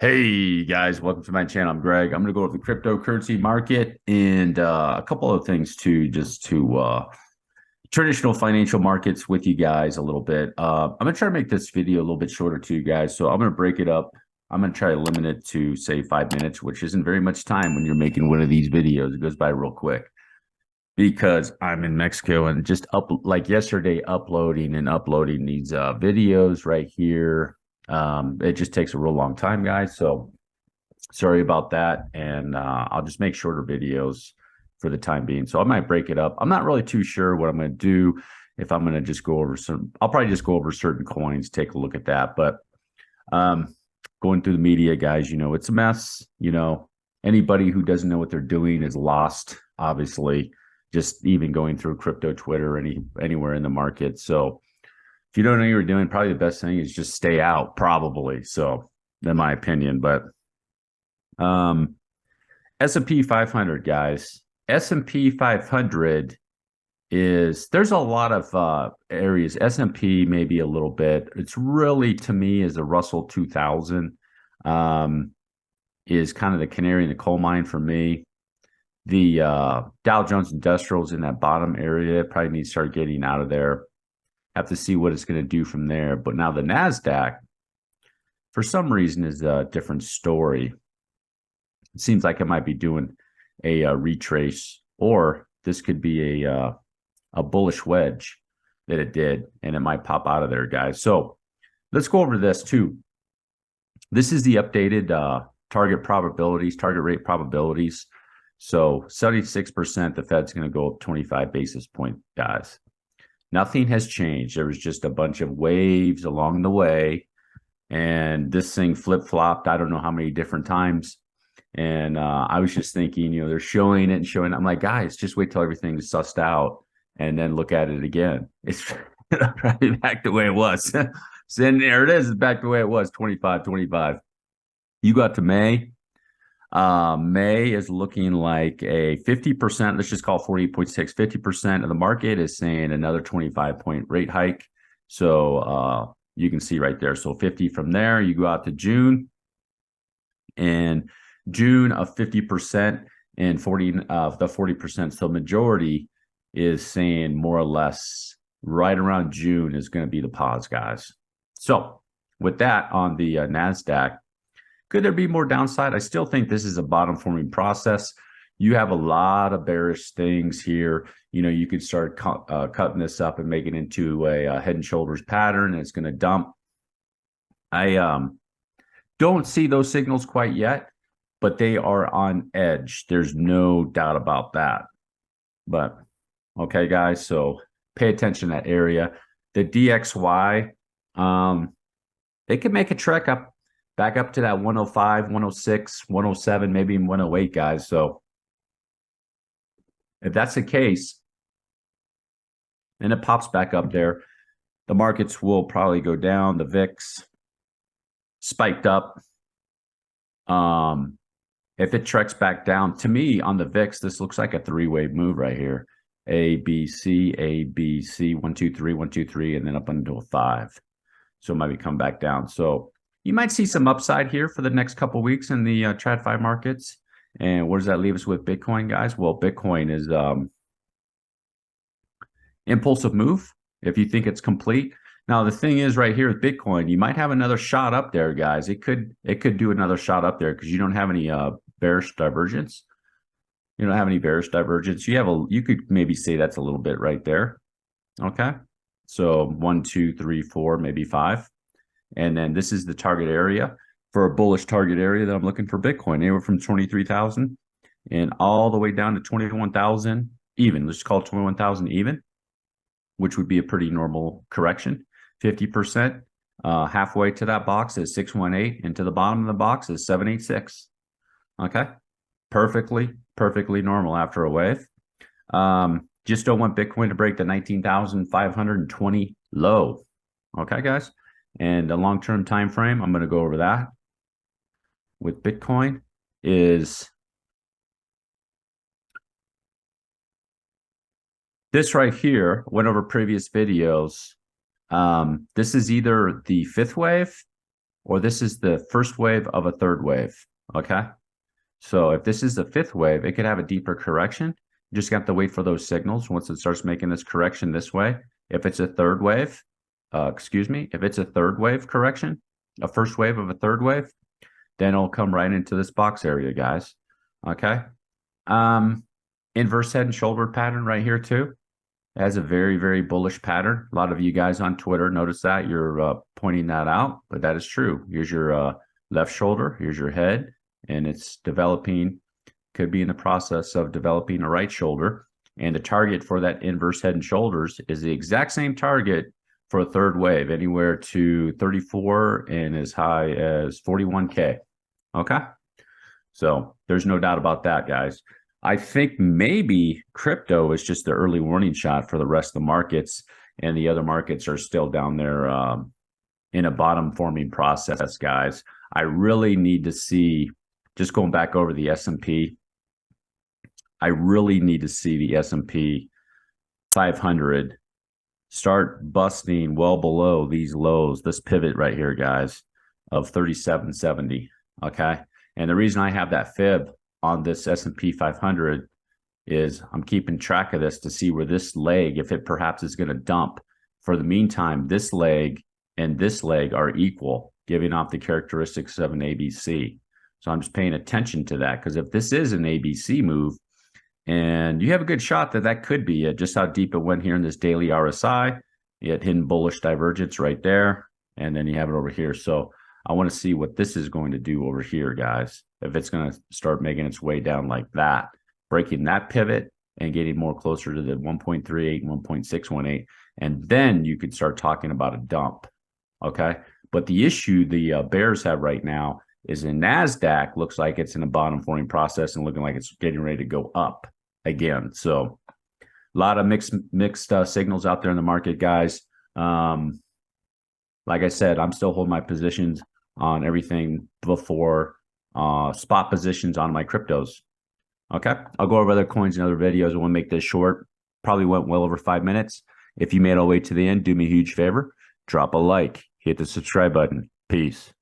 Hey guys, welcome to my channel. I'm Greg. I'm going to go over the cryptocurrency market and a couple of things too, just to traditional financial markets with you guys a little bit. I'm going to try to make this video a little bit shorter to you guys. So I'm going to break it up. I'm going to try to limit it to say 5 minutes, which isn't very much time when you're making one of these videos. It goes by real quick because I'm in Mexico and just like yesterday, uploading and uploading these videos right here. It just takes a real long time, guys. So sorry about that. And I'll just make shorter videos for the time being. So I might break it up. I'm not really too sure what I'm going to do. If I'm going to just go over I'll probably just go over certain coins, take a look at that. But um, going through the media, guys, it's a mess. Anybody who doesn't know what they're doing is lost, obviously, just even going through crypto Twitter, anywhere in the market. So if you don't know what you're doing, probably the best thing is just stay out, probably. So in my opinion, but um, S&P 500, guys. S&P 500 there's a lot of areas. S&P maybe a little bit. It's really, to me, is a Russell 2000 um, is kind of the canary in the coal mine for me. The Dow Jones Industrials in that bottom area probably needs to start getting out of there. Have to see what it's going to do from there. But now the NASDAQ, for some reason, is a different story. It seems like it might be doing a retrace, or this could be a bullish wedge that it did, and it might pop out of there, guys. So let's go over this too. This is the updated target rate probabilities. So 76%, the Fed's going to go up 25 basis point, guys. Nothing has changed. There was just a bunch of waves along the way, and this thing flip-flopped I don't know how many different times. And I was just thinking, they're showing it and showing it. I'm like, guys, just wait till everything's sussed out and then look at it again. It's probably back the way it was. So then there it is. It's back the way it was, 25, 25. You got to May. May is looking like a 50%, let's just call 48.6, 50% of the market is saying another 25-point rate hike. So you can see right there. So 50 from there, you go out to June, and June of 50% and 40 of the 40%. So majority is saying more or less right around June is going to be the pause, guys. So with that on the NASDAQ, could there be more downside? I still think this is a bottom forming process. You have a lot of bearish things here. You could start cutting this up and make it into a head and shoulders pattern. And it's going to dump. I don't see those signals quite yet, but they are on edge. There's no doubt about that. But okay, guys, so pay attention to that area. The DXY, they could make a trek back up to that 105, 106, 107, maybe even 108, guys. So if that's the case, and it pops back up there, the markets will probably go down. The VIX spiked up. If it treks back down, to me on the VIX, this looks like a three-wave move right here. A, B, C, 1, 2, 3, 1, 2, 3, and then up into a 5. So it might be come back down. So you might see some upside here for the next couple of weeks in the TradFi markets. And where does that leave us with Bitcoin, guys? Well, Bitcoin is impulsive move if you think it's complete. Now, the thing is right here with Bitcoin, you might have another shot up there, guys. It could do another shot up there because you don't have any bearish divergence. You don't have any bearish divergence. You could maybe say that's a little bit right there. Okay. So 1, 2, 3, 4, maybe 5. And then this is the target area for a bullish target area that I'm looking for Bitcoin, anywhere from 23,000 and all the way down to 21,000 even. Let's call it 21,000 even, which would be a pretty normal correction. 50%, halfway to that box is 618, and to the bottom of the box is 786. Okay, perfectly normal after a wave. Just don't want Bitcoin to break the 19,520 low. Okay, guys, and the long-term time frame, I'm going to go over that with Bitcoin is this right here. Went over previous videos. This is either the fifth wave or this is the first wave of a third wave. Okay. So if this is the fifth wave, it could have a deeper correction. You just have to wait for those signals once it starts making this correction this way. If it's a third wave, if it's a third wave correction, a first wave of a third wave, then it'll come right into this box area, guys. Okay. Inverse head and shoulder pattern right here too. It has a very, very bullish pattern. A lot of you guys on Twitter notice that. You're pointing that out, but that is true. Here's your left shoulder. Here's your head. And it's developing, could be in the process of developing a right shoulder. And the target for that inverse head and shoulders is the exact same target for a third wave, anywhere to 34 and as high as 41K. Okay. So there's no doubt about that, guys. I think maybe crypto is just the early warning shot for the rest of the markets, and the other markets are still down there in a bottom forming process, guys. I really need to see, just going back over the S&P, I really need to see the S&P 500 start busting well below these lows, this pivot right here, guys, of 3770. Okay. And the reason I have that fib on this S&P 500 is I'm keeping track of this to see where this leg, if it perhaps is going to dump. For the meantime, this leg and this leg are equal, giving off the characteristics of an ABC. So I'm just paying attention to that, because if this is an ABC move, and you have a good shot that that could be it, just how deep it went here in this daily RSI, you had hidden bullish divergence right there, and then you have it over here. So I want to see what this is going to do over here, guys. If it's going to start making its way down like that, breaking that pivot and getting more closer to the 1.38 and 1.618, and then you could start talking about a dump. Okay. But the issue the bears have right now is the NASDAQ looks like it's in a bottom forming process and looking like it's getting ready to go up again. So a lot of mixed signals out there in the market, guys. Like I said, I'm still holding my positions on everything before spot positions on my cryptos. Okay. I'll go over other coins and other videos. I want to make this short. Probably went well over 5 minutes. If you made it all the way to the end, do me a huge favor. Drop a like. Hit the subscribe button. Peace.